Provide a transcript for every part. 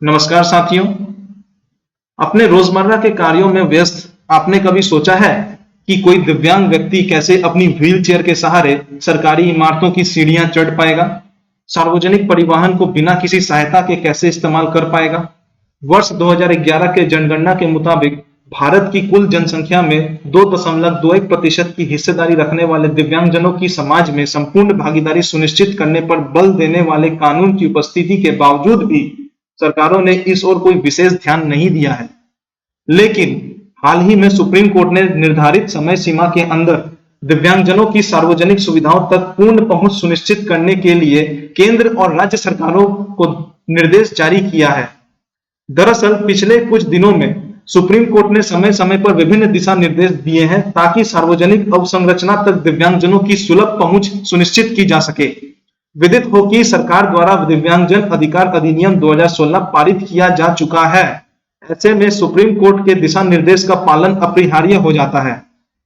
नमस्कार साथियों। अपने रोजमर्रा के कार्यों में व्यस्त आपने कभी सोचा है कि कोई दिव्यांग व्यक्ति कैसे अपनी व्हीलचेयर के सहारे सरकारी इमारतों की सीढ़ियां चढ़ पाएगा? सार्वजनिक परिवहन को बिना किसी सहायता के कैसे इस्तेमाल कर पाएगा? वर्ष 2011 के जनगणना के मुताबिक भारत की कुल जनसंख्या में 2.21% की हिस्सेदारी रखने वाले दिव्यांगजनों की समाज में संपूर्ण भागीदारी सुनिश्चित करने पर बल देने वाले कानून की उपस्थिति के बावजूद भी सरकारों ने इस ओर कोई विशेष ध्यान नहीं दिया है। लेकिन हाल ही में सुप्रीम कोर्ट ने निर्धारित समय सीमा के अंदर दिव्यांगजनों की सार्वजनिक सुविधाओं तक पूर्ण पहुंच सुनिश्चित करने के लिए केंद्र और राज्य सरकारों को निर्देश जारी किया है। दरअसल पिछले कुछ दिनों में सुप्रीम कोर्ट ने समय समय पर विभिन्न दिशा निर्देश दिए हैं ताकि सार्वजनिक अवसंरचना तक दिव्यांगजनों की सुलभ पहुंच सुनिश्चित की जा सके। विदित हो कि सरकार द्वारा दिव्यांगजन अधिकार अधिनियम 2016 पारित किया जा चुका है। ऐसे में सुप्रीम कोर्ट के दिशा निर्देश का पालन अपरिहार्य हो जाता है।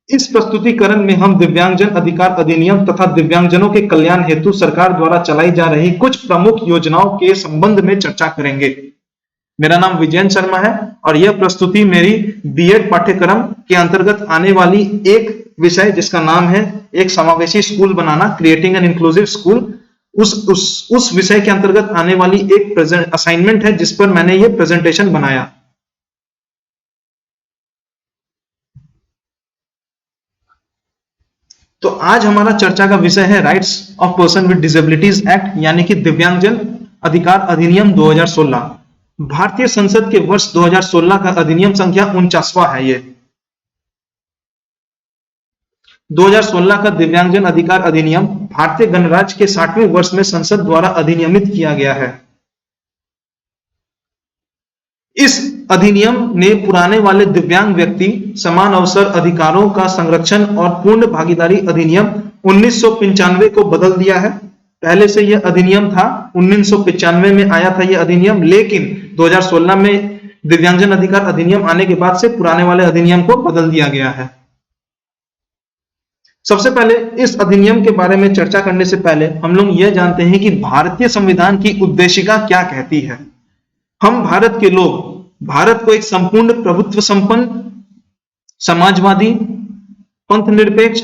इस प्रस्तुतिकरण में हम दिव्यांगजन अधिकार अधिनियम तथा दिव्यांगजनों के कल्याण हेतु सरकार द्वारा चलाई जा रही कुछ प्रमुख योजनाओं के संबंध में चर्चा करेंगे। मेरा नाम विजयन शर्मा है और यह प्रस्तुति मेरी बीएड पाठ्यक्रम के अंतर्गत आने वाली एक विषय जिसका नाम है एक समावेशी school banana, creating an inclusive school, उस विषय के अंतर्गत आने वाली एक असाइनमेंट है जिस पर मैंने ये प्रेजेंटेशन बनाया। तो आज हमारा चर्चा का विषय है rights of person with Disabilities act यानी कि दिव्यांगजन अधिकार अधिनियम 2016। भारतीय संसद के वर्ष 2016 का अधिनियम संख्या 49वां है। ये 2016 का दिव्यांगजन अधिकार अधिनियम भारतीय गणराज्य के 60वें वर्ष में संसद द्वारा अधिनियमित किया गया है। इस अधिनियम ने पुराने वाले दिव्यांग व्यक्ति समान अवसर अधिकारों का संरक्षण और पूर्ण भागीदारी अधिनियम 1995 को बदल दिया है। पहले से यह अधिनियम था, 1995 में आया था यह अधिनियम, लेकिन 2016 में दिव्यांगजन अधिकार अधिनियम आने के बाद से पुराने वाले अधिनियम को बदल दिया गया है। सबसे पहले इस अधिनियम के बारे में चर्चा करने से पहले हम लोग यह जानते हैं कि भारतीय संविधान की उद्देशिका क्या कहती है। हम भारत के लोग भारत को एक संपूर्ण प्रभुत्व संपन्न, समाजवादी, पंथनिरपेक्ष,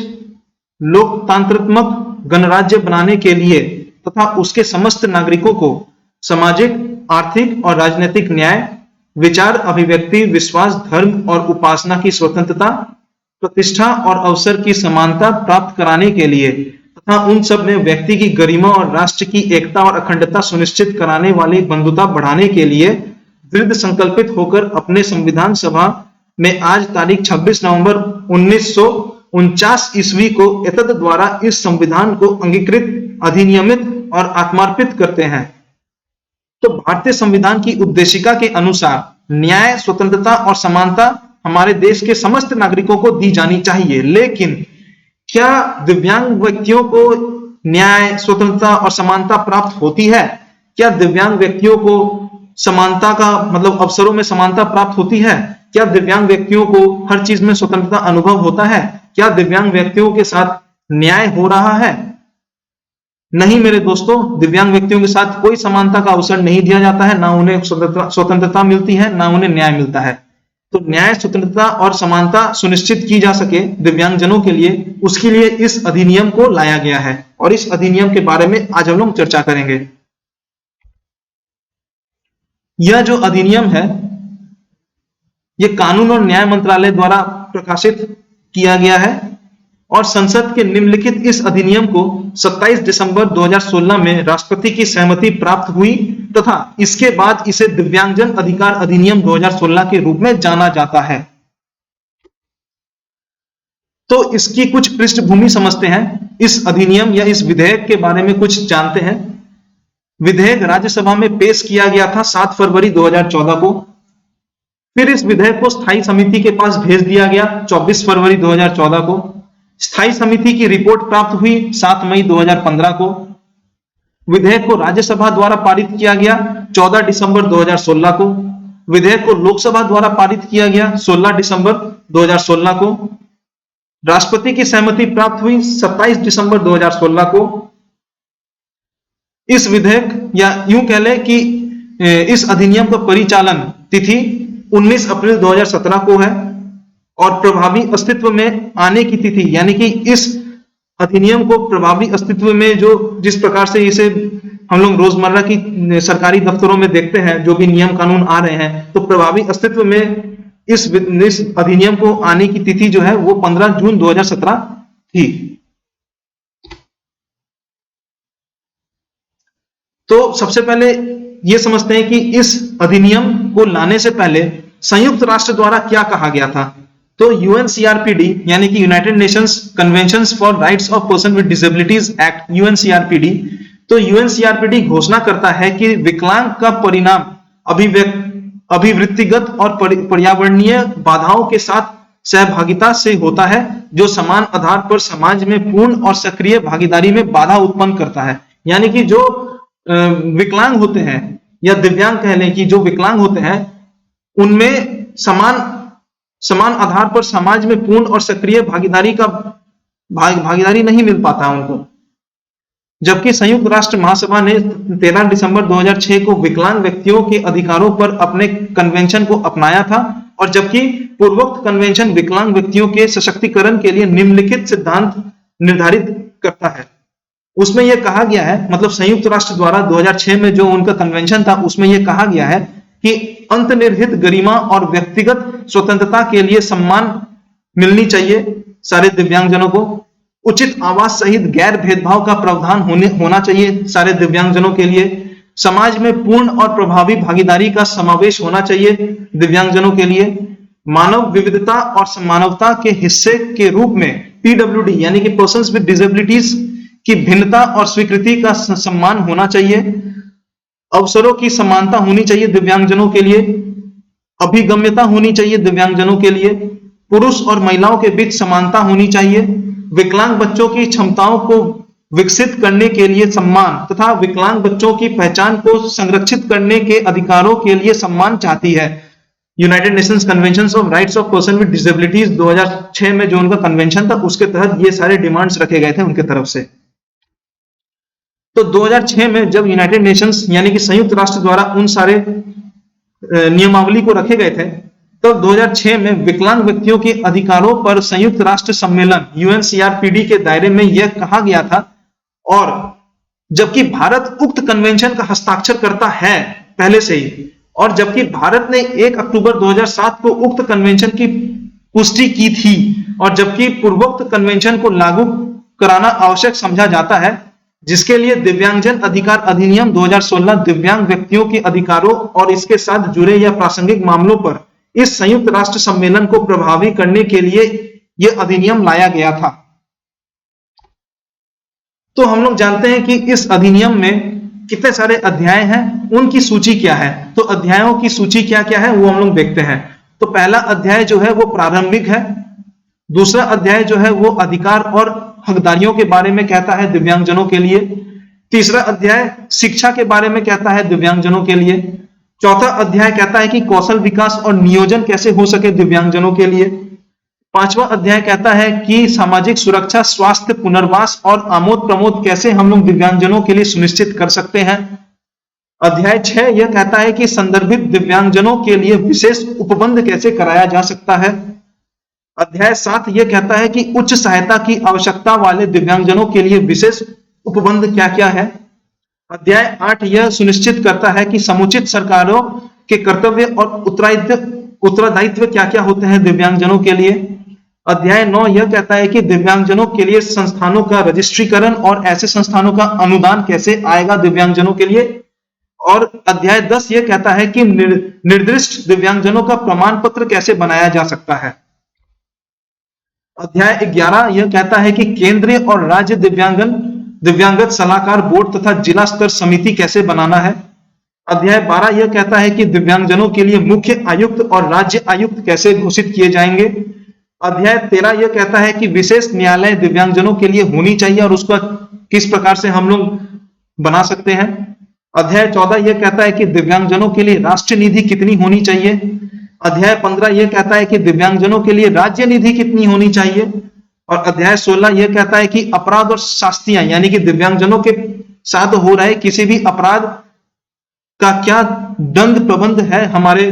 लोकतांत्रात्मक गणराज्य बनाने के लिए तथा उसके समस्त नागरिकों को सामाजिक, आर्थिक और राजनीतिक न्याय, विचार अभिव्यक्ति, विश्वास, धर्म और उपासना की स्वतंत्रता, प्रतिष्ठा और अवसर की समानता प्राप्त कराने के लिए तथा उन सब में व्यक्ति की गरिमा और राष्ट्र की एकता और अखंडता सुनिश्चित कराने वाली बंधुता बढ़ाने के लिए दृढ़ संकल्पित होकर अपने संविधान सभा में आज तारीख 26 नवंबर 1949 ईस्वी को एतद द्वारा इस संविधान को अंगीकृत, अधिनियमित और आत्मार्पित करते हैं। तो भारतीय संविधान की उद्देशिका के अनुसार न्याय, स्वतंत्रता और समानता हमारे देश के समस्त नागरिकों को दी जानी चाहिए। लेकिन क्या दिव्यांग व्यक्तियों को न्याय, स्वतंत्रता और समानता प्राप्त होती है? क्या दिव्यांग व्यक्तियों को समानता का मतलब अवसरों में समानता प्राप्त होती है? क्या दिव्यांग व्यक्तियों को हर चीज में स्वतंत्रता अनुभव होता है? क्या दिव्यांग व्यक्तियों के साथ न्याय हो रहा है? नहीं मेरे दोस्तों, दिव्यांग व्यक्तियों के साथ कोई समानता का अवसर नहीं दिया जाता है, ना उन्हें स्वतंत्रता मिलती है, ना उन्हें न्याय मिलता है। तो न्याय, स्वतंत्रता और समानता सुनिश्चित की जा सके दिव्यांगजनों के लिए, उसके लिए इस अधिनियम को लाया गया है और इस अधिनियम के बारे में आज हम लोग चर्चा करेंगे। यह जो अधिनियम है यह कानून और न्याय मंत्रालय द्वारा प्रकाशित किया गया है और संसद के निम्नलिखित इस अधिनियम को 27 दिसंबर 2016 में राष्ट्रपति की सहमति प्राप्त हुई तथा इसके बाद इसे दिव्यांगजन अधिकार अधिनियम 2016 के रूप में जाना जाता है। तो इसकी कुछ पृष्ठभूमि समझते हैं। इस अधिनियम या इस विधेयक के बारे में कुछ जानते हैं। विधेयक राज्यसभा में पेश किया गया था 7 फरवरी 2014 को। फिर इस विधेयक को स्थायी समिति के पास भेज दिया गया 24 फरवरी 2014 को। स्थायी समिति की रिपोर्ट प्राप्त हुई 7 मई 2015 को। विधेयक को राज्यसभा द्वारा पारित किया गया 14 दिसंबर 2016 को। विधेयक को लोकसभा द्वारा पारित किया गया 16 दिसंबर 2016 को। राष्ट्रपति की सहमति प्राप्त हुई 27 दिसंबर 2016 को। इस विधेयक या यूं कह लें कि इस अधिनियम का परिचालन तिथि 19 अप्रैल 2017 को है और प्रभावी अस्तित्व में आने की तिथि, यानी कि इस अधिनियम को प्रभावी अस्तित्व में जो जिस प्रकार से इसे हम लोग रोजमर्रा की सरकारी दफ्तरों में देखते हैं, जो भी नियम कानून आ रहे हैं, तो प्रभावी अस्तित्व में इस अधिनियम को आने की तिथि जो है वो 15 जून 2017 थी। तो सबसे पहले ये समझते हैं कि इस अधिनियम को लाने से पहले संयुक्त राष्ट्र द्वारा क्या कहा गया था। तो यूएनसीआरपीडी यानी कि United Nations Convention for Rights of person with Disabilities Act UNCRPD, तो यूएनसीआरपीडी घोषणा करता है कि विकलांग का परिणाम अभिवृत्तिगत और पर्यावरणीय बाधाओं के साथ सहभागिता से होता है, जो समान आधार पर समाज में पूर्ण और सक्रिय भागीदारी में बाधा उत्पन्न करता है। यानी कि जो विकलांग होते हैं या दिव्यांग कह लें कि जो विकलांग होते हैं उनमें समान आधार पर समाज में पूर्ण और सक्रिय भागीदारी नहीं मिल पाता उनको। जबकि संयुक्त राष्ट्र महासभा ने 13 दिसंबर 2006 को विकलांग व्यक्तियों के अधिकारों पर अपने कन्वेंशन को अपनाया था, और जबकि पूर्वोक्त कन्वेंशन विकलांग व्यक्तियों के सशक्तिकरण के लिए निम्नलिखित सिद्धांत निर्धारित करता है। उसमें यह कहा गया है, मतलब संयुक्त राष्ट्र द्वारा 2006 में जो उनका कन्वेंशन था उसमें यह कहा गया है कि अंतर्निहित गरिमा और व्यक्तिगत स्वतंत्रता के लिए सम्मान मिलनी चाहिए सारे दिव्यांगजनों को। उचित आवास सहित गैर भेदभाव का प्रावधान होना चाहिए सारे दिव्यांगजनों के लिए। समाज में पूर्ण और प्रभावी भागीदारी का समावेश होना चाहिए दिव्यांगजनों के लिए। मानव विविधता और मानवता के हिस्से के रूप में पीडब्ल्यूडी यानी कि पर्सन्स विद डिसेबिलिटीज की भिन्नता और स्वीकृति का सम्मान होना चाहिए। अवसरों की समानता होनी चाहिए दिव्यांगजनों के लिए। अभिगम्यता होनी चाहिए दिव्यांगजनों के लिए। पुरुष और महिलाओं के बीच समानता होनी चाहिए। विकलांग बच्चों की क्षमताओं को विकसित करने के लिए सम्मान तथा विकलांग बच्चों की पहचान को संरक्षित करने के अधिकारों के लिए सम्मान चाहती है। United Nations convention of rights of person with disabilities 2006 में जो उनका कन्वेंशन था उसके तहत ये सारे डिमांड्स रखे गए थे उनके तरफ से। तो 2006 में जब यूनाइटेड नेशंस यानी कि संयुक्त राष्ट्र द्वारा उन सारे नियमावली को रखे गए थे, तब 2006 में विकलांग व्यक्तियों के अधिकारों पर संयुक्त राष्ट्र सम्मेलन यूएनसीआरपीडी के दायरे में यह कहा गया था, और जबकि भारत उक्त कन्वेंशन का हस्ताक्षर करता है पहले से ही, और जबकि भारत ने 1 अक्टूबर 2007 को उक्त कन्वेंशन की पुष्टि की थी, और जबकि पूर्वोक्त कन्वेंशन को लागू कराना आवश्यक समझा जाता है, जिसके लिए दिव्यांगजन अधिकार अधिनियम 2016 दिव्यांग व्यक्तियों के अधिकारों और इसके साथ जुड़े या प्रासंगिक मामलों पर इस संयुक्त राष्ट्र सम्मेलन को प्रभावी करने के लिए यह अधिनियम लाया गया था। तो हम लोग जानते हैं कि इस अधिनियम में कितने सारे अध्याय हैं, उनकी सूची क्या है। तो अध्यायों की सूची क्या क्या है वो हम लोग देखते हैं। तो पहला अध्याय जो है वो प्रारंभिक है। दूसरा अध्याय जो है वो अधिकार और हकदारियों के बारे में कहता है दिव्यांगजनों के लिए। तीसरा अध्याय शिक्षा के बारे में कहता है दिव्यांगजनों के लिए। चौथा अध्याय कहता है कि कौशल विकास और नियोजन कैसे हो सके दिव्यांगजनों के लिए। पांचवा अध्याय कहता है कि सामाजिक सुरक्षा, स्वास्थ्य, पुनर्वास और आमोद प्रमोद कैसे हम लोग दिव्यांगजनों के लिए सुनिश्चित कर सकते हैं। अध्याय 6 यह कहता है कि संदर्भित दिव्यांगजनों के लिए विशेष उपबंध कैसे कराया जा सकता है। अध्याय 7 यह कहता है कि उच्च सहायता की आवश्यकता वाले दिव्यांगजनों के लिए विशेष उपबंध क्या क्या है। अध्याय 8 यह सुनिश्चित करता है कि समुचित सरकारों के कर्तव्य और उत्तरदायित्व क्या क्या होते हैं दिव्यांगजनों के लिए। अध्याय 9 यह कहता है कि दिव्यांगजनों के लिए संस्थानों का रजिस्ट्रीकरण और ऐसे संस्थानों का अनुदान कैसे आएगा दिव्यांगजनों के लिए। और अध्याय 10 यह कहता है कि निर्दिष्ट दिव्यांगजनों का प्रमाण पत्र कैसे बनाया जा सकता है। अध्याय 11 यह कहता है कि केंद्रीय और राज्य दिव्यांगत सलाहकार बोर्ड तथा जिला स्तर समिति कैसे बनाना है। अध्याय 12 यह कहता है कि दिव्यांगजनों के लिए मुख्य आयुक्त और राज्य आयुक्त कैसे घोषित किए जाएंगे। अध्याय 13 यह कहता है कि विशेष न्यायालय दिव्यांगजनों के लिए होनी चाहिए और उसका किस प्रकार से हम लोग बना सकते हैं। अध्याय 14 यह कहता है कि दिव्यांगजनों के लिए राष्ट्रीय निधि कितनी होनी चाहिए। अध्याय 15 यह कहता है कि दिव्यांगजनों के लिए राज्य निधि कितनी होनी चाहिए। और अध्याय 16 यह कहता है कि अपराध और शास्तियां यानी कि दिव्यांगजनों के साथ हो रहे किसी भी अपराध का क्या दंड प्रबंध है हमारे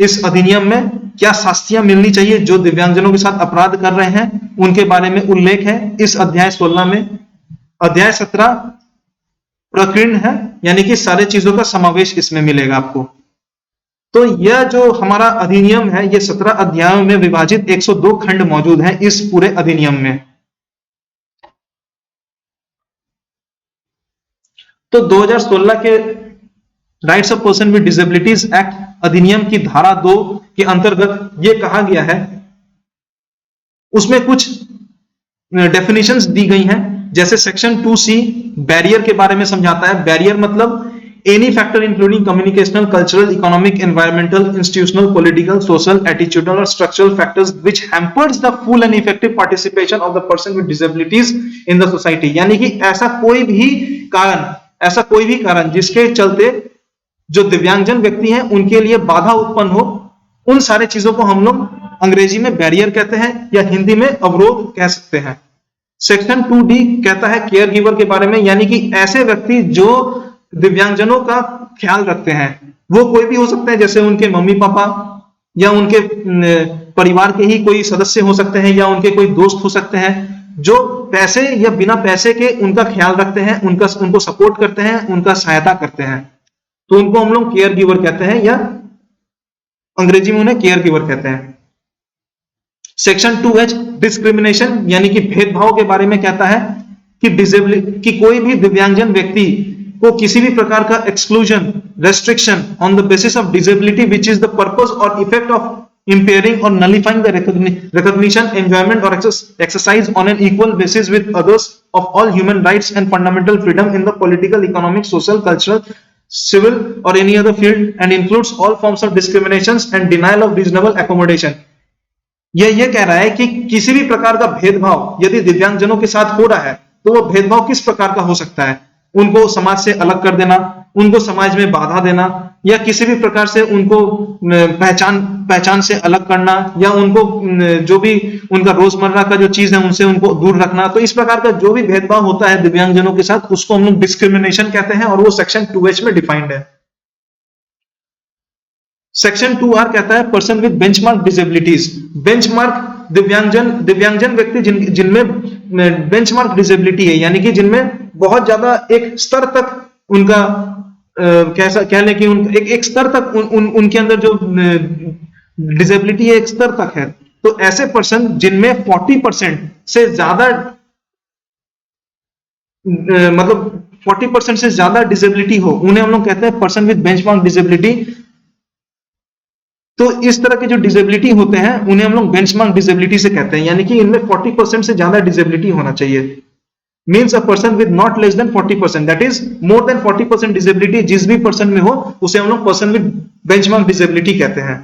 इस अधिनियम में, क्या शास्तियां मिलनी चाहिए जो दिव्यांगजनों के साथ अपराध कर रहे हैं, उनके बारे में उल्लेख है इस अध्याय 16 में। अध्याय 17 प्रकीर्ण है, यानी कि सारे चीजों का समावेश इसमें मिलेगा आपको। तो यह जो हमारा अधिनियम है, ये 17 अध्यायों में विभाजित 102 खंड मौजूद हैं इस पूरे अधिनियम में। तो 2016 के rights of person with Disabilities act अधिनियम की धारा 2 के अंतर्गत ये कहा गया है, उसमें कुछ डेफिनेशंस दी गई हैं। जैसे सेक्शन 2C बैरियर के बारे में समझाता है। बैरियर मतलब any factor including communicational, cultural, economic, environmental, institutional, political, social, attitudinal और structural factors which hampers the full and effective participation of the person with disabilities in the society. यानी कि ऐसा कोई भी कारण जिसके चलते जो दिव्यांगजन व्यक्ति हैं उनके लिए बाधा उत्पन्न हो, उन सारे चीजों को हम लोग अंग्रेजी में बैरियर कहते हैं या हिंदी में अवरोध कह सकते हैं। सेक्शन 2D कहता है केयर गिवर के बारे में, यानी कि ऐसे व्यक्ति जो दिव्यांगजनों का ख्याल रखते हैं, वो कोई भी हो सकते हैं, जैसे उनके मम्मी पापा या उनके परिवार के ही कोई सदस्य हो सकते हैं या उनके कोई दोस्त हो सकते हैं, जो पैसे या बिना पैसे के उनका ख्याल रखते हैं, उनको सपोर्ट करते हैं, उनका सहायता करते हैं, तो उनको हम लोग केयर गिवर कहते हैं या अंग्रेजी में उन्हें केयर गिवर कहते हैं। सेक्शन 2H डिस्क्रिमिनेशन यानी कि भेदभाव के बारे में कहता है कि कोई भी दिव्यांगजन व्यक्ति को किसी भी प्रकार का exclusion, restriction on the basis of disability which is the purpose और effect of impairing or nullifying the recognition, enjoyment or exercise on an equal basis with others of all human rights and fundamental freedom in the political, economic, social, cultural, civil or any other field and includes all forms of discriminations and denial of reasonable accommodation। ये कह रहा है कि किसी भी प्रकार का भेदभाव यदि दिव्यांगजनों के साथ हो रहा है तो वो भेदभाव किस प्रकार का हो सकता है। उनको समाज से अलग कर देना, उनको समाज में बाधा देना या किसी भी प्रकार से उनको पहचान से अलग करना या उनको जो भी उनका रोजमर्रा का जो चीज है उनसे उनको दूर रखना। तो इस प्रकार का जो भी भेदभाव होता है दिव्यांगजनों के साथ उसको हम लोग डिस्क्रिमिनेशन कहते हैं और वो सेक्शन 2H में डिफाइंड है। सेक्शन 2R कहता है person with benchmark disabilities. Benchmark दिव्यांगजन व्यक्ति जिनमें बेंचमार्क डिसेबिलिटी है, यानी कि जिनमें बहुत ज्यादा एक स्तर तक उनका कह लें कि एक स्तर तक उनके अंदर जो डिसेबिलिटी है एक स्तर तक है। तो ऐसे पर्सन जिनमें 40% से ज्यादा मतलब 40% से ज्यादा डिसेबिलिटी हो उन्हें हम लोग कहते हैं पर्सन विद बेंचमार्क डिसेबिलिटी। तो इस तरह के जो डिसेबिलिटी होते हैं उन्हें हम लोग बेंचमार्क डिसेबिलिटी से कहते हैं, यानी कि इनमें 40% से ज्यादा डिसेबिलिटी होना चाहिए। Means a person with not less than 40%, that is more than 40% disability जिस भी पर्सन में हो उसे हम लोग पर्सन विद बेंचमार्क डिसेबिलिटी कहते हैं।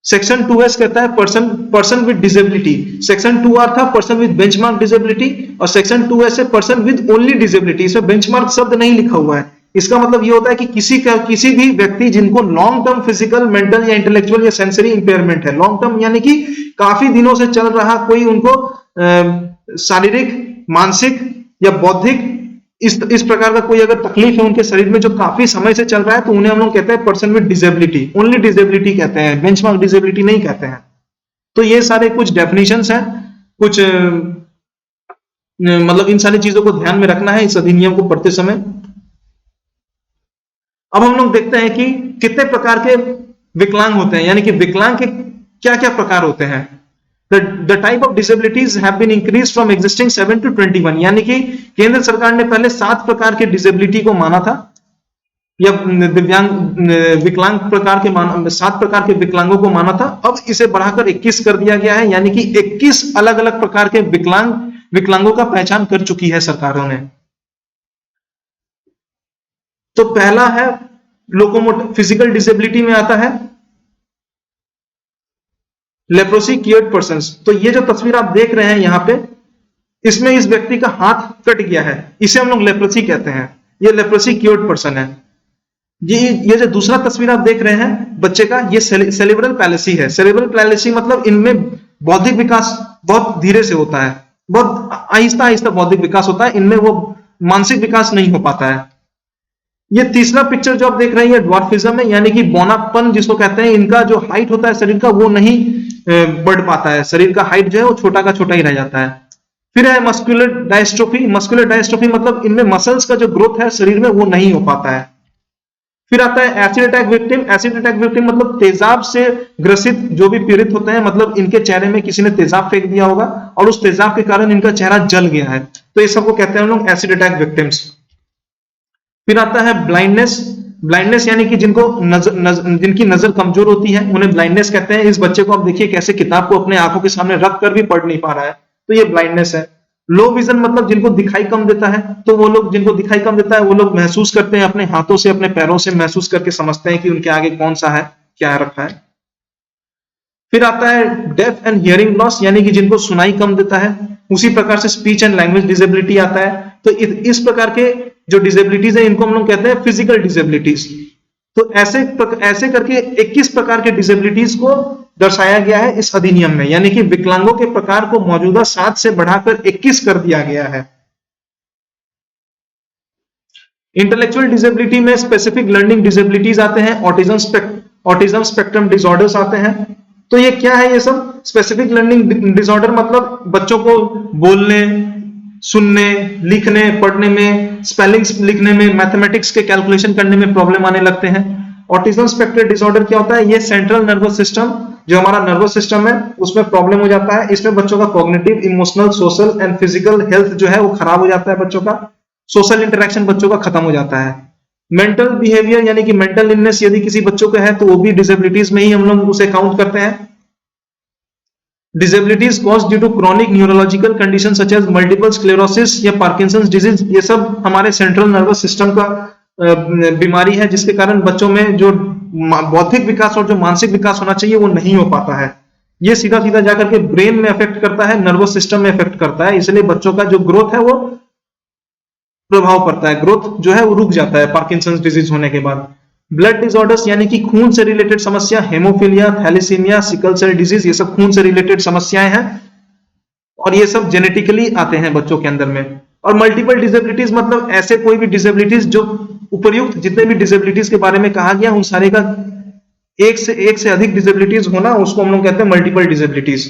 सेक्शन 2S कहता है person with disability. Section 2R था पर्सन विद बेंचमार्क डिसेबिलिटी और सेक्शन 2S है पर्सन विद ओनली डिसेबिलिटी। इसमें बेंचमार्क शब्द नहीं लिखा हुआ है। इसका मतलब ये होता है कि किसी भी व्यक्ति जिनको लॉन्ग टर्म फिजिकल, मेंटल या इंटेलेक्चुअल या सेंसरी इंपेयरमेंट है, लॉन्ग टर्म यानी कि काफी दिनों से चल रहा कोई उनको शारीरिक, मानसिक या बौद्धिक इस प्रकार का कोई अगर तकलीफ है उनके शरीर में जो काफी समय से चल रहा है तो उन्हें हम लोग कहते हैं person with disability. Only disability कहते हैं, बेंचमार्क डिसेबिलिटी नहीं कहते हैं। तो ये सारे कुछ डेफिनेशंस हैं, कुछ मतलब इन सारी चीजों को ध्यान में रखना है इस अधिनियम को पढ़ते समय। अब हम लोग देखते हैं कि कितने प्रकार के विकलांग होते हैं, यानी कि विकलांग के क्या क्या प्रकार होते हैं। The type of disabilities have been increased from existing 7 to 21, यानी कि केंद्र सरकार ने पहले 7 प्रकार के डिसेबिलिटी को माना था या विकलांग प्रकार के 7 प्रकार के विकलांगों को माना था। अब इसे बढ़ाकर 21 कर दिया गया है, यानी कि 21 अलग अलग प्रकार के विकलांगों का पहचान कर चुकी है सरकारों ने। तो पहला है लोकोमोटिव, फिजिकल डिसेबिलिटी में आता है लेप्रोसी क्योर्ड पर्सन्स। तो ये जो तस्वीर आप देख रहे हैं यहां पे, इसमें इस व्यक्ति का हाथ कट गया है, इसे हम लोग लेप्रोसी कहते हैं। ये लेप्रोसी क्योर्ड पर्सन है। ये जो दूसरा तस्वीर आप देख रहे हैं बच्चे का, ये सेरेब्रल पैलेसी है। सेरेब्रल पैलेसी मतलब इनमें बौद्धिक विकास बहुत धीरे से होता है, बहुत आहिस्ता आहिस्ता बौद्धिक विकास होता है, इनमें वो मानसिक विकास नहीं हो पाता है। ये तीसरा पिक्चर जो आप देख रहे हैं ये ड्वार्फिज्म है, यानी कि बौनापन जिसको कहते हैं। इनका जो हाइट होता है शरीर का वो नहीं बढ़ पाता है, शरीर का हाइट जो है वो छोटा का छोटा ही रह जाता है। फिर है मस्कुलर डायस्ट्रोफी। मस्कुलर डायस्ट्रोफी मतलब इनमें मसल्स का जो ग्रोथ है शरीर में वो नहीं हो पाता है। फिर आता है acid attack victim. Acid attack victim मतलब तेजाब से ग्रसित जो भी पीड़ित होते हैं, मतलब इनके चेहरे में किसी ने तेजाब फेंक दिया होगा और उस तेजाब के कारण इनका चेहरा जल गया है, तो ये सबको कहते हैं हम लोग एसिड अटैक विक्टिम्स। फिर आता है ब्लाइंडनेस। ब्लाइंडनेस यानी कि जिनकी नजर कमजोर होती है उन्हें ब्लाइंडनेस कहते हैं। इस बच्चे को आप देखिए कैसे किताब को अपने आंखों के सामने रख कर भी पढ़ नहीं पा रहा है, तो ये ब्लाइंडनेस है। लो विजन मतलब जिनको दिखाई कम देता है, तो वो लोग जिनको दिखाई कम देता है वो लोग महसूस करते हैं अपने हाथों से अपने पैरों से महसूस करके समझते हैं कि उनके आगे कौन सा है, क्या रखा है। फिर आता है डेफ एंड हियरिंग लॉस, यानी कि जिनको सुनाई कम देता है। उसी प्रकार से स्पीच एंड लैंग्वेज डिसेबिलिटी आता है। तो इस प्रकार के जो डिसेबिलिटीज है इनको हम लोग कहते हैं फिजिकल डिसेबिलिटीज। तो ऐसे करके 21 प्रकार के डिसेबिलिटीज को दर्शाया गया है इस अधिनियम में, यानी कि विकलांगों के प्रकार को मौजूदा 7 से बढ़ाकर 21 कर दिया गया है। इंटेलेक्चुअल डिसेबिलिटी में स्पेसिफिक लर्निंग डिसेबिलिटीज आते हैं, ऑटिज्म स्पेक्ट्रम डिसऑर्डर्स आते हैं। तो ये क्या है? ये सब स्पेसिफिक लर्निंग डिसऑर्डर मतलब बच्चों को बोलने, सुनने, लिखने, पढ़ने में, स्पेलिंग्स लिखने में, मैथमेटिक्स के कैलकुलेशन करने में प्रॉब्लम आने लगते हैं। ऑटिज्म स्पेक्ट्रम डिसऑर्डर क्या होता है? ये सेंट्रल नर्वस सिस्टम, जो हमारा नर्वस सिस्टम है उसमें प्रॉब्लम हो जाता है। इसमें बच्चों का cognitive, emotional, social and physical health जो है वो खराब हो जाता है बच्चों का। सोशल इंटरेक्शन बच्चों का खत्म हो जाता है। मेंटल बिहेवियर यानी कि मेंटल इलनेस यदि किसी बच्चों का है तो वो भी डिसेबिलिटीज में ही हम लोग उसे काउंट करते हैं। Disabilities caused due to chronic neurological condition such as multiple sclerosis या पार्किंसंस डिजीज, ये सब हमारे सेंट्रल नर्वस सिस्टम का बीमारी है जिसके कारण बच्चों में जो बौद्धिक विकास और जो मानसिक विकास होना चाहिए वो नहीं हो पाता है। ये सीधा सीधा जाकर के ब्रेन में अफेक्ट करता है, नर्वस सिस्टम में अफेक्ट करता है, इसलिए बच्चों का जो ग्रोथ है वो प्रभाव पड़ता है, ग्रोथ जो है वो रुक जाता है पार्किंसंस डिजीज होने के बाद। ब्लड डिसऑर्डर्स यानी कि खून से रिलेटेड समस्या, haemophilia, thalassaemia, sickle cell disease, ये सब खून से रिलेटेड समस्याएं हैं और ये सब जेनेटिकली आते हैं बच्चों के अंदर में। और मल्टीपल डिसेबिलिटीज मतलब ऐसे कोई भी डिसेबिलिटीज जो उपर्युक्त जितने भी डिसेबिलिटीज के बारे में कहा गया उन सारे का एक से अधिक डिसेबिलिटीज होना, उसको हम लोग कहते हैं मल्टीपल डिसेबिलिटीज।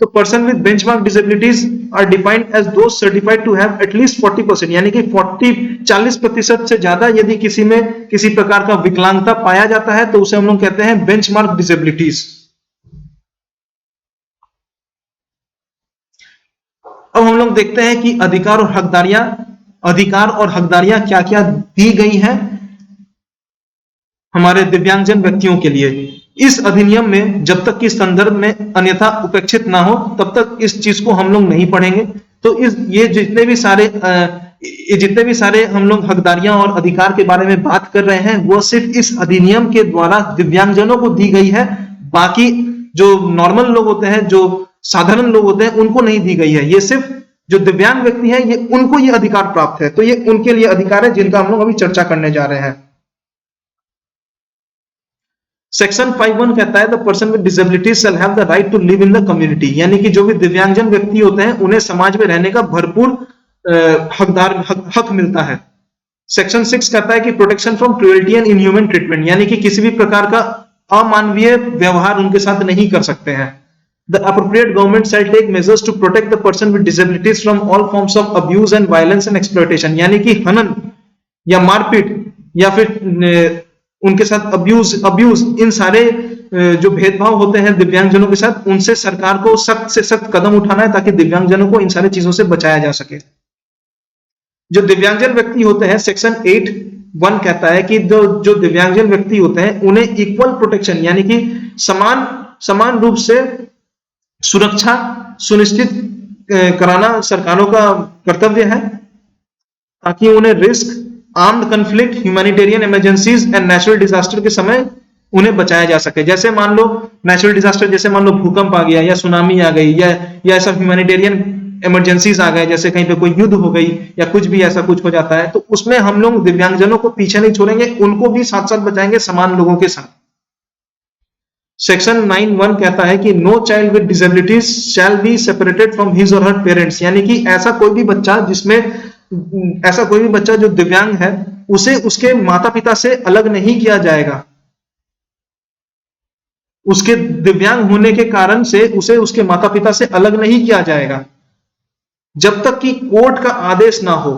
तो person with benchmark disabilities are defined as those certified to have at least 40%, यानी कि 40% से ज्यादा यदि किसी में किसी प्रकार का विकलांगता पाया जाता है तो उसे हम लोग कहते हैं बेंचमार्क डिसेबिलिटीज। अब हम लोग देखते हैं कि अधिकार और हकदारियां क्या क्या दी गई हैं हमारे दिव्यांगजन व्यक्तियों के लिए। इस अधिनियम में जब तक कि संदर्भ में अन्यथा उपेक्षित ना हो तब तक इस चीज को हम लोग नहीं पढ़ेंगे। तो ये जितने भी सारे हम लोग हकदारियां और अधिकार के बारे में बात कर रहे हैं वो सिर्फ इस अधिनियम के द्वारा दिव्यांगजनों को दी गई है, बाकी जो नॉर्मल लोग होते हैं, जो साधारण लोग होते हैं, उनको नहीं दी गई है। ये सिर्फ जो दिव्यांग व्यक्ति है ये उनको ये अधिकार प्राप्त है, तो ये उनके लिए अधिकार है जिनका हम लोग अभी चर्चा करने जा रहे हैं। सेक्शन 5(1) कहता है the person with disability shall have the right to live in the community, यानी कि जो भी दिव्यांगजन व्यक्ति होते हैं उन्हें समाज में रहने का भरपूर हक मिलता है। सेक्शन 6 कहता है कि protection from cruelty and inhuman treatment, यानी कि किसी भी प्रकार का अमानवीय व्यवहार उनके साथ नहीं कर सकते हैं। The appropriate government shall take measures to protect the person with disabilities from all forms of abuse and violence and exploitation, यानी कि हनन या मारपीट या फिर उनके साथ अब्यूज इन सारे जो भेदभाव होते हैं दिव्यांगजनों के साथ, उनसे सरकार को सख्त से सख्त कदम उठाना है ताकि दिव्यांगजनों को इन सारे चीजों से बचाया जा सके। जो दिव्यांगजन व्यक्ति होते हैं सेक्शन 8(1) कहता है कि जो दिव्यांगजन व्यक्ति होते हैं उन्हें इक्वल प्रोटेक्शन, यानी कि समान रूप से सुरक्षा सुनिश्चित कराना सरकारों का कर्तव्य है ताकि उन्हें risk, armed conflict, humanitarian emergencies and natural disaster के समय उन्हें बचाया जा सके। जैसे मान लो नेचुरल डिजास्टर, जैसे मान लो भूकंप आ गया या सुनामी आ गई या ऐसा ह्यूमैनिटेरियन इमरजेंसीज आ गए, जैसे कहीं पे कोई युद्ध हो गई या कुछ भी ऐसा कुछ हो जाता है, तो उसमें हम लोग दिव्यांगजनों को पीछे नहीं छोड़ेंगे, उनको भी साथ साथ बचाएंगे समान लोगों के साथ। सेक्शन 9(1) कहता है कि no child with disabilities shall be separated from his और हर पेरेंट्स, यानी कि ऐसा कोई भी बच्चा जो दिव्यांग है उसे उसके माता पिता से अलग नहीं किया जाएगा। उसके दिव्यांग होने के कारण से उसे उसके माता पिता से अलग नहीं किया जाएगा जब तक कि कोर्ट का आदेश ना हो।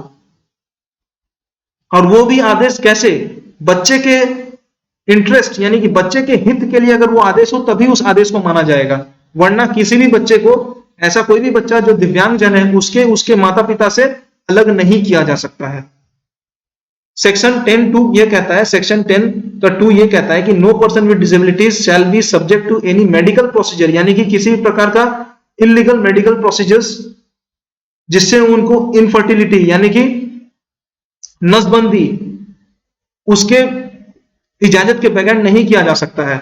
और वो भी आदेश कैसे? बच्चे के इंटरेस्ट यानी कि बच्चे के हित के लिए अगर वो आदेश हो तभी उस आदेश को माना जाएगा, वरना किसी भी बच्चे को, ऐसा कोई भी बच्चा जो दिव्यांगजन है, उसके माता पिता से अलग नहीं किया जा सकता है। सेक्शन 10(2) ये कहता है, सेक्शन 10 का 2 ये कहता है कि no person with disabilities shall be subject to any medical procedure, यानी कि किसी भी प्रकार का इलीगल मेडिकल प्रोसीजर्स जिससे उनको इनफर्टिलिटी यानी कि नसबंदी उसके इजाजत के बगैर नहीं किया जा सकता है।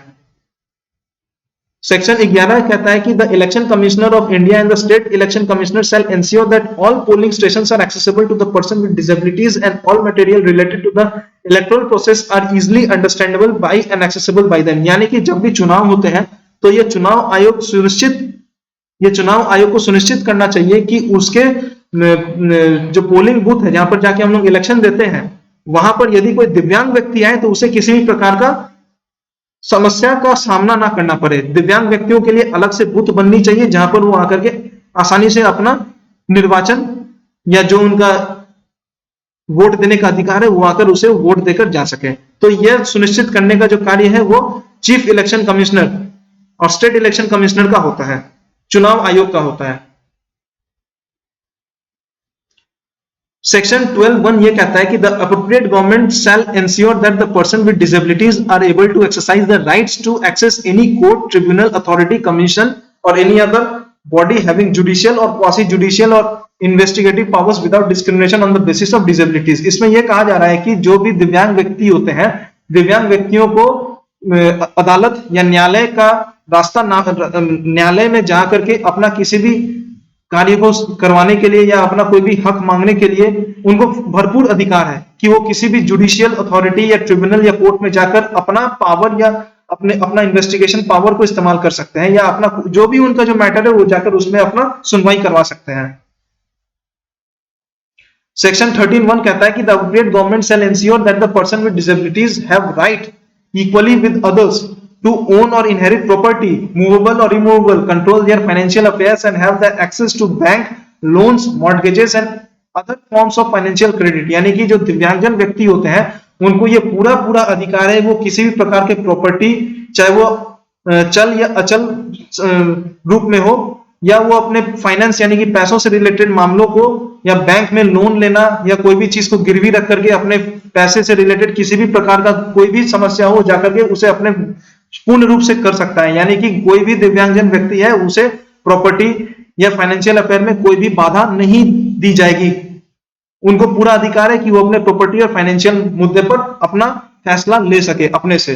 सेक्शन 11 कहता है कि the election commissioner of India and the state election commissioner shall ensure that all polling stations are accessible to the person with disabilities and all material related to the electoral process are easily understandable by and accessible by them, यानी कि जब भी चुनाव होते हैं तो ये चुनाव आयोग को सुनिश्चित करना चाहिए कि उसके जो पोलिंग बूथ है जहां पर जाके हम लोग इलेक्शन देते हैं, वहां पर यदि कोई दिव्यांग व्यक्ति आए तो उसे किसी भी प्रकार का समस्या का सामना ना करना पड़े। दिव्यांग व्यक्तियों के लिए अलग से बूथ बननी चाहिए जहां पर वो आकर के आसानी से अपना निर्वाचन या जो उनका वोट देने का अधिकार है वो आकर उसे वोट देकर जा सके। तो यह सुनिश्चित करने का जो कार्य है वो चीफ इलेक्शन कमिश्नर और स्टेट इलेक्शन कमिश्नर का होता है, चुनाव आयोग का होता है। सेक्शन 12(1) ये कहता है कि the appropriate government shall ensure that the person with disabilities are able to exercise the rights to access any court, tribunal, authority, commission और any other body having judicial और क्वासी जुडिशियल और investigative powers without discrimination on the basis of disabilities. इसमें यह कहा जा रहा है कि जो भी दिव्यांग व्यक्ति होते हैं, दिव्यांग व्यक्तियों को अदालत या न्यायालय का रास्ता न्यायालय में जा करके अपना किसी भी कार्य को करवाने के लिए या अपना कोई भी हक मांगने के लिए उनको भरपूर अधिकार है कि वो किसी भी जुडिशियल अथॉरिटी या ट्रिब्यूनल या कोर्ट में जाकर अपना पावर या अपना इन्वेस्टिगेशन पावर को इस्तेमाल कर सकते हैं या अपना जो भी उनका जो मैटर है वो जाकर उसमें अपना सुनवाई करवा सकते हैं। सेक्शन 13(1) कहता है कि the appropriate government shall ensure that the person with disabilities have right equally with others to own or inherit property, movable or immovable, control their financial affairs and have the access to bank loans, mortgages and other forms of financial credit। यानी कि जो दिव्यांगजन व्यक्ति होते हैं उनको ये पूरा अधिकार है, वो किसी भी प्रकार के प्रॉपर्टी, चाहे वो चल या अचल रूप में हो, या वो अपने फाइनेंस यानी कि पैसों से रिलेटेड मामलों को या बैंक में लोन लेना या कोई भी चीज को गिरवी रख करके अपने पैसे से रिलेटेड किसी भी प्रकार का कोई भी समस्या हो जाकर के उसे अपने पूर्ण रूप से कर सकता है। यानी कि कोई भी दिव्यांगजन व्यक्ति है उसे प्रॉपर्टी या फाइनेंशियल अफेयर में कोई भी बाधा नहीं दी जाएगी। उनको पूरा अधिकार है कि वो अपने प्रॉपर्टी और फाइनेंशियल मुद्दे पर अपना फैसला ले सके अपने से।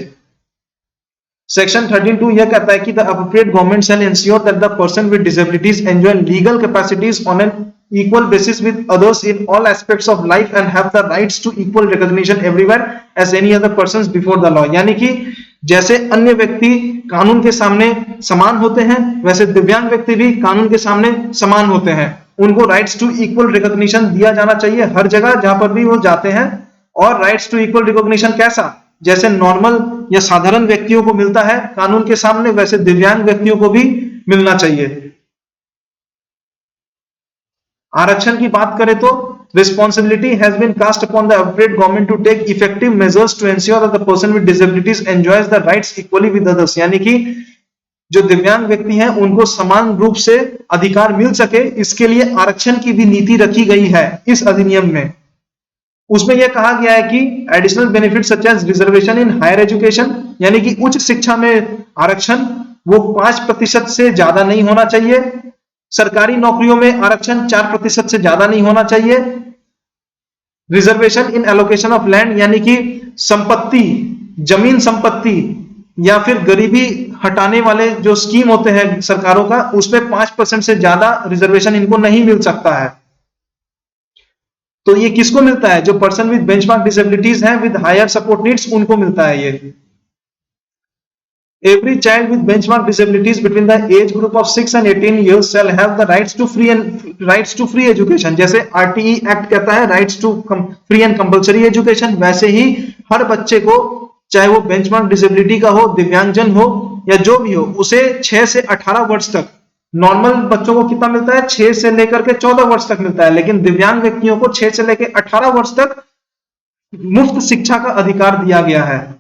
सेक्शन 13(2) यह कहता है कि the appropriate government shall ensure that the person with disabilities enjoy legal capacities on an equal basis with others in all aspects of life and have the rights to equal recognition everywhere as any other persons before the law। यानी कि जैसे अन्य व्यक्ति कानून के सामने समान होते हैं वैसे दिव्यांग व्यक्ति भी कानून के सामने समान होते हैं। उनको राइट्स टू इक्वल रिकॉग्निशन दिया जाना चाहिए हर जगह जहां पर भी वो जाते हैं। और राइट्स टू इक्वल रिकॉग्निशन कैसा? जैसे नॉर्मल या साधारण व्यक्तियों को मिलता है कानून के सामने, वैसे दिव्यांग व्यक्तियों को भी मिलना चाहिए। आरक्षण की बात करें तो responsibility has been cast upon the appropriate government to take effective measures to ensure that the person with disabilities enjoys the rights equally with others। यानी कि जो दिव्यांग व्यक्ति हैं उनको समान रूप से अधिकार मिल सके, इसके लिए आरक्षण की भी नीति रखी गई है इस अधिनियम में। उसमें यह कहा गया है कि additional benefit such as reservation in higher education, यानी कि उच्च शिक्षा में आरक्षण वो 5% से ज्यादा नहीं होना चाहिए। सरकारी नौकरियों में आरक्षण 4% से ज्यादा नहीं होना चाहिए। Reservation in allocation of land, यानी कि संपत्ति, जमीन संपत्ति या फिर गरीबी हटाने वाले जो स्कीम होते हैं सरकारों का, उसमें 5% से ज्यादा रिजर्वेशन इनको नहीं मिल सकता है। तो ये किसको मिलता है? जो पर्सन विद बेंचमार्क डिसेबिलिटीज हैं विद हायर सपोर्ट नीड्स, उनको मिलता है ये। Every child with benchmark disabilities between the age group of 6 and 18 years shall have the rights to free education. जैसे RTE एक्ट कहता है rights to free and compulsory education, वैसे ही हर बच्चे को, चाहे वो बेंचमार्क डिसेबिलिटी का हो, दिव्यांगजन हो या जो भी हो, उसे 6 से 18 वर्ष तक, नॉर्मल बच्चों को कितना मिलता है, 6 से लेकर के 14 वर्ष तक मिलता है, लेकिन दिव्यांग व्यक्तियों को 6 से लेकर 18 वर्ष तक मुफ्त शिक्षा का अधिकार दिया गया है।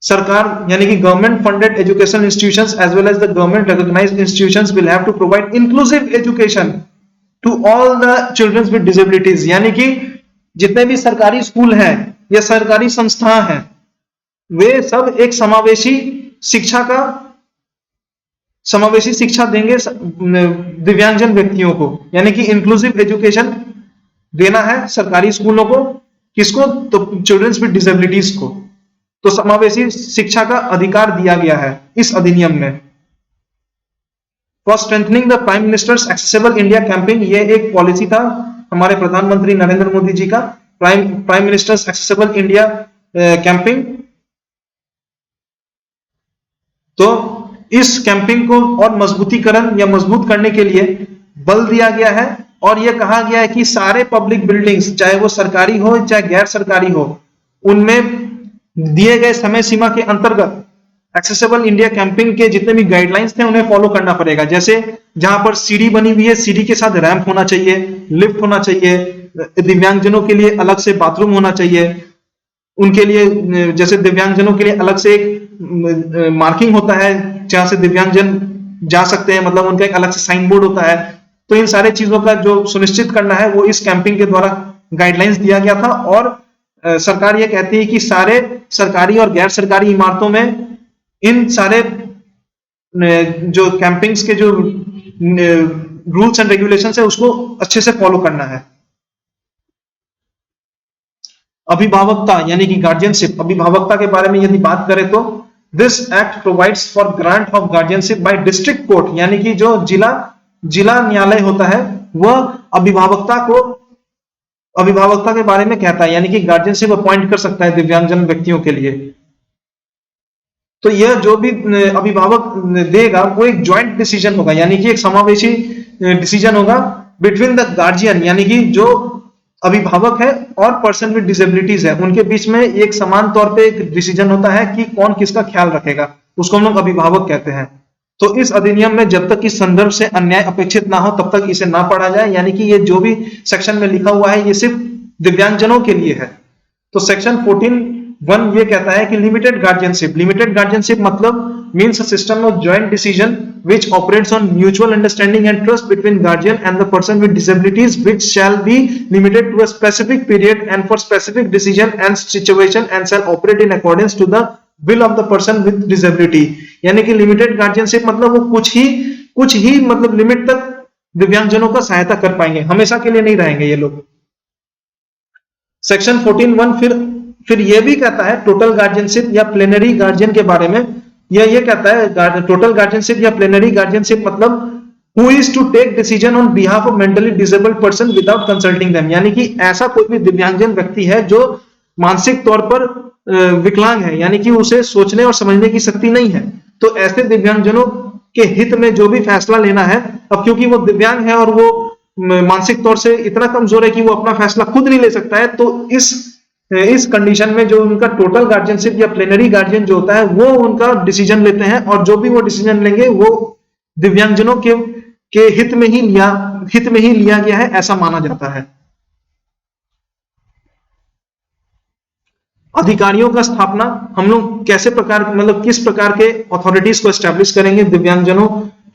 सरकार यानी कि government funded education institutions as well as the government recognised institutions will have to provide inclusive education to all the childrens with disabilities. यानी कि जितने भी सरकारी स्कूल हैं या सरकारी संस्थाएं हैं, वे सब एक समावेशी शिक्षा देंगे दिव्यांगजन व्यक्तियों को, यानी कि इंक्लूसिव एजुकेशन देना है सरकारी स्कूलों को। किसको? तो चिल्ड्रंस विद डिसेबिलिटीज को। तो समावेशी शिक्षा का अधिकार दिया गया है इस अधिनियम में। For strengthening the prime ministers accessible India campaign, ये एक पॉलिसी था हमारे प्रधानमंत्री नरेंद्र मोदी जी का, prime ministers accessible India campaign. तो इस कैंपेन को और मजबूतीकरण या मजबूत करने के लिए बल दिया गया है, और यह कहा गया है कि सारे पब्लिक बिल्डिंग्स, चाहे वो सरकारी हो चाहे गैर सरकारी हो, उनमें दिए गए समय सीमा के अंतर्गत एक्सेसिबल इंडिया कैंपेन के जितने भी गाइडलाइंस थे उन्हें फॉलो करना पड़ेगा। जैसे जहां पर सीढ़ी बनी हुई है, सीढ़ी के साथ रैंप होना चाहिए, लिफ्ट होना चाहिए, दिव्यांगजनों के लिए अलग से बाथरूम होना चाहिए, उनके लिए जैसे दिव्यांगजनों के लिए अलग से एक मार्किंग होता है जहां से दिव्यांगजन जा सकते हैं, मतलब उनका एक अलग से साइन बोर्ड होता है। तो इन सारे चीजों का जो सुनिश्चित करना है वो इस कैंपेन के द्वारा गाइडलाइंस दिया गया था। और सरकार ये कहती है कि सारे सरकारी और गैर सरकारी इमारतों में इन सारे जो कैंपेन्स के जो रूल्स एंड रेगुलेशंस है उसको अच्छे से फॉलो करना है। अभिभावकता यानी कि गार्जियनशिप, अभिभावकता के बारे में यदि बात करें तो this act provides for grant of guardianship bye district court, यानी कि जो जिला न्यायालय होता है वह अभिभावकता के बारे में कहता है, यानी कि गार्जियनशिप अपॉइंट कर सकता है दिव्यांगजन व्यक्तियों के लिए। तो यह जो भी अभिभावक देगा वो एक ज्वाइंट डिसीजन होगा, यानी कि एक समावेशी डिसीजन होगा बिटवीन द गार्जियन, यानी कि जो अभिभावक है और पर्सन विद डिसेबिलिटीज है, उनके बीच में एक समान तौर पे एक डिसीजन होता है कि कौन किसका ख्याल रखेगा, उसको हम लोग अभिभावक कहते हैं। तो इस अधिनियम में जब तक इस संदर्भ से अन्याय अपेक्षित ना हो तब तक इसे ना पढ़ा जाए, यानी कि ये जो भी सेक्शन में लिखा हुआ है ये सिर्फ दिव्यांगजनों के लिए है। तो सेक्शन 14(1) ये कहता है कि लिमिटेड गार्जियनशिप मतलब means a system of joint decision which operates on mutual understanding and trust between guardian and the person with disabilities which shall be limited to a specific period and for specific decision and situation and shall operate in accordance to the will of the person with disability. यानी कि limited guardianship मतलब वो कुछ ही मतलब limit तक दिव्यांगजनों का सहायता कर पाएंगे, हमेशा के लिए नहीं रहेंगे ये लोग। सेक्शन 14(1) फिर ये भी कहता है टोटल गार्जियनशिप या प्लेनरी गार्जियन के बारे में। ये कहता है टोटल गार्जियनशिप या प्लेनरी गार्जियनशिप मतलब who is to take decision on behalf of mentally disabled person without consulting them, यानी कि ऐसा कोई भी दिव्यांगजन व्यक्ति है जो मानसिक तौर पर विकलांग है, यानी कि उसे सोचने और समझने की शक्ति नहीं है। तो ऐसे दिव्यांगजनों के हित में जो भी फैसला लेना है, अब क्योंकि वो दिव्यांग है और वो मानसिक तौर से इतना कमजोर है कि वो अपना फैसला खुद नहीं ले सकता है, तो इस कंडीशन में जो उनका टोटल गार्जियनशिप या प्लेनरी गार्जियन जो होता है वो उनका डिसीजन लेते हैं, और जो भी वो डिसीजन लेंगे वो दिव्यांगजनों के हित में ही लिया गया है, ऐसा माना जाता है। अधिकारियों का स्थापना हम लोग कैसे किस प्रकार के अथॉरिटीज को एस्टैब्लिश करेंगे दिव्यांगजनों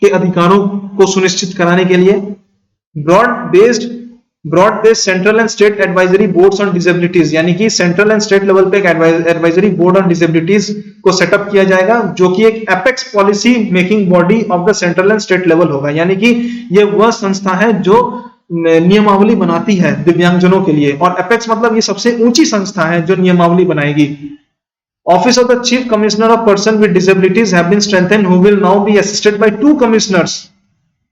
के अधिकारों को सुनिश्चित कराने के लिए। Broad based central and state advisory boards on disabilities, यानी कि सेंट्रल एंड स्टेट लेवल पे एक एडवाइजरी बोर्ड ऑन डिसेबिलिटीज को सेटअप किया जाएगा, जो कि एक apex policy making body of the central and state level होगा, यानी कि ये वह संस्था है जो नियमावली बनाती है दिव्यांगजनों के लिए, और एपेक्स मतलब ये सबसे ऊंची संस्था है जो नियमावली बनाएगी। Office of the chief commissioner of person with disabilities have been strengthened who will now be assisted by 2 commissioners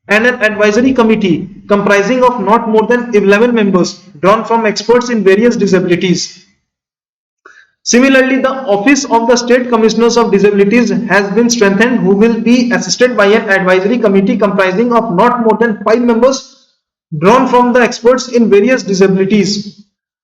and an advisory committee comprising of not more than 11 members drawn from experts in various disabilities. Similarly, the office of the State Commissioners of Disabilities has been strengthened, who will be assisted by an advisory committee comprising of not more than 5 members drawn from the experts in various disabilities.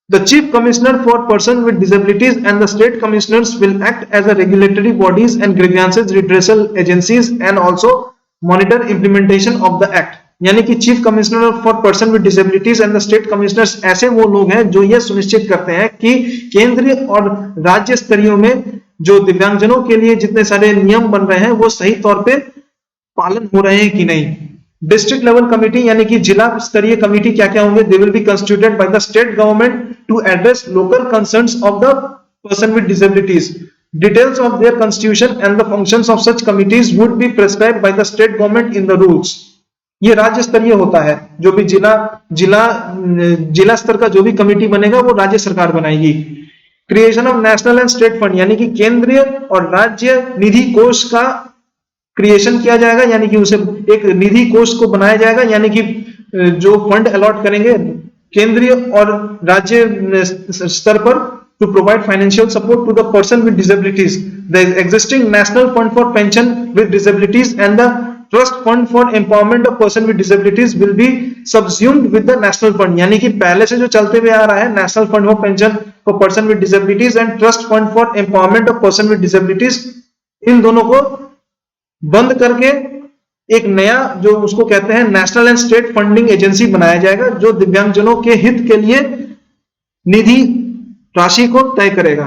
The Chief Commissioner for Persons with Disabilities and the State Commissioners will act as a regulatory bodies and grievances redressal agencies and also monitor implementation of the Act. यानी कि chief commissioner for person with disabilities and the state commissioners ऐसे वो लोग हैं जो ये सुनिश्चित करते हैं कि केंद्रीय और राज्य स्तरीय में जो दिव्यांगजनों के लिए जितने सारे नियम बन रहे हैं वो सही तौर पे पालन हो रहे हैं कि नहीं। डिस्ट्रिक्ट लेवल कमेटी यानी कि जिला स्तरीय कमेटी क्या क्या होंगे, they will be constituted by the state government to address local concerns of the person with disabilities. Details of their constitution and the functions of such committees would be prescribed by the state government in the rules. ये राज्य स्तरीय होता है, जो भी जिला स्तर का जो भी कमेटी बनेगा वो राज्य सरकार बनाएगी। Creation of national and state fund यानी कि केंद्रीय और राज्य निधि कोष का क्रिएशन किया जाएगा, यानी कि उसे एक निधि कोष को बनाया जाएगा, यानी कि जो फंड अलॉट करेंगे केंद्रीय और राज्य स्तर पर to provide financial support to the person with disabilities. The existing national fund for pension with disabilities and the trust fund for empowerment of person with disabilities will be subsumed with the national fund. यानी कि पहले से जो चलते हुए आ रहा है national fund for pension for person with disabilities and trust fund for empowerment of person with disabilities, इन दोनों को बंद करके एक नया जो उसको कहते हैं national and state funding agency बनाया जाएगा, जो दिव्यांगजनों के हित के लिए निधि राशि को तय करेगा।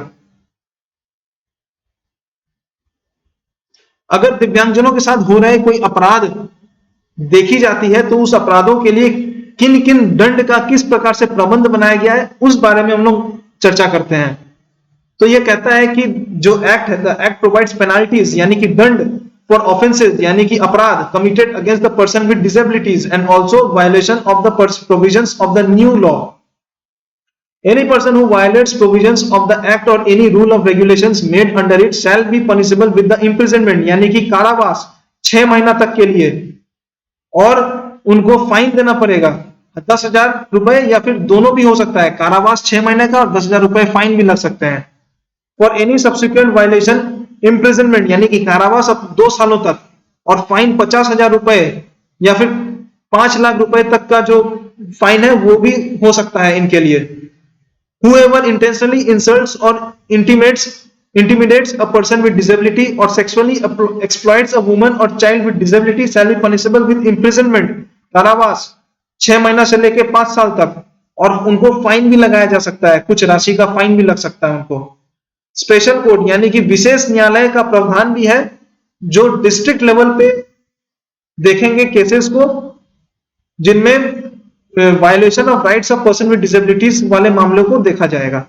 अगर दिव्यांगजनों के साथ हो रहे कोई अपराध देखी जाती है तो उस अपराधों के लिए किन किन दंड का किस प्रकार से प्रबंध बनाया गया है उस बारे में हम लोग चर्चा करते हैं। तो यह कहता है कि जो एक्ट है, द एक्ट प्रोवाइड्स पेनाल्टीज यानी कि दंड फॉर ऑफेंसेस यानी कि अपराध committed against the person with disabilities and also violation of the provisions of the new law. Any person who violates provisions of the act or any rule of regulations made under it shall be punishable with the imprisonment यानी कि कारावास 6 महीना तक के लिए, और उनको fine देना पड़ेगा 10,000 रुपए या फिर दोनों भी हो सकता है, कारावास 6 महीने का और 10,000 रुपए फाइन भी लग सकते हैं। For any subsequent violation imprisonment यानी कि कारावास अब 2 सालों तक और फाइन 50,000 रुपए या फिर 5 लाख रुपए तक का जो फाइन है वो भी हो सकता है इनके लिए। Whoever intentionally insults or intimidates a person with disability or sexually exploits a woman or child with disability shall be punishable with imprisonment, कारावास 6 महीना से लेकर 5 साल तक, और उनको फाइन भी लगाया जा सकता है, कुछ राशि का फाइन भी लग सकता है उनको। स्पेशल कोर्ट यानी कि विशेष न्यायालय का प्रावधान भी है जो डिस्ट्रिक्ट लेवल पे देखेंगे केसेस को, जिनमें violation of rights of person with disabilities वाले मामलों को देखा जाएगा।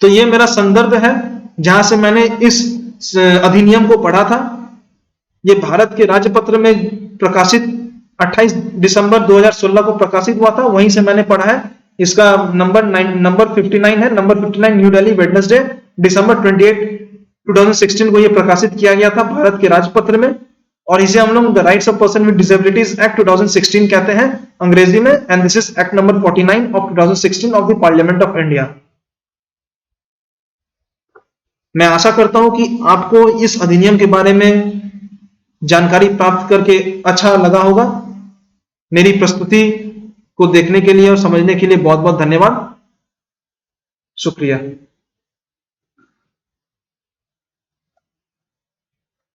तो ये मेरा संदर्भ है जहां से मैंने इस अधिनियम को पढ़ा था। ये भारत के राजपत्र में प्रकाशित 28 दिसंबर 2016 को प्रकाशित हुआ था, वहीं से मैंने पढ़ा है। इसका नंबर 59 है, नंबर 59 न्यू दिल्ली वेडनेसडे दिसंबर 28 2016 को ये प्रकाशित किया गया था भारत के राजपत्र में, और इसे हम लोग the rights of person with Disabilities act 2016 कहते हैं अंग्रेजी में, and this is act number 49 of 2016 of the parliament of India. मैं आशा करता हूं कि आपको इस अधिनियम के बारे में जानकारी प्राप्त करके अच्छा लगा होगा। मेरी प्रस्तुति को देखने के लिए और समझने के लिए बहुत बहुत धन्यवाद, शुक्रिया।